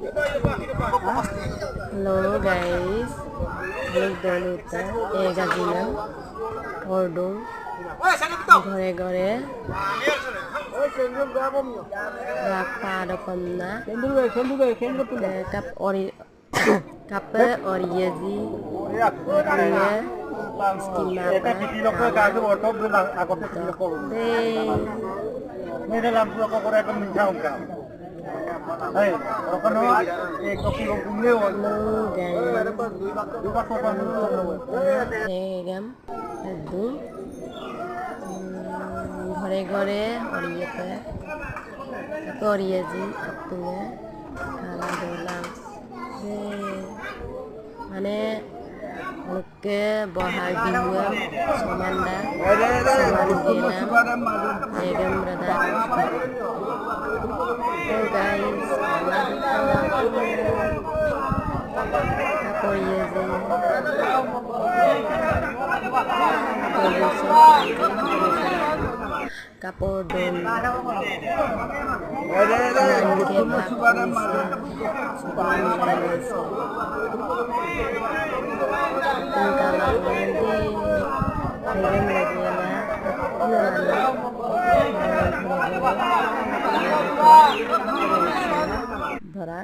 Hello guys, balik dulu ta gajinan ordung ঘরে ঘরে berapa rokam na kape oriezi ঘরে ঘরে অরিয়েতে তাকে অরিয়েছি আপনি খেলাধুলা মানে ওকে বহার দিলাম সমানটা সমান দিলাম এগম রাধা তো গাইস কাপড় দোল ধরা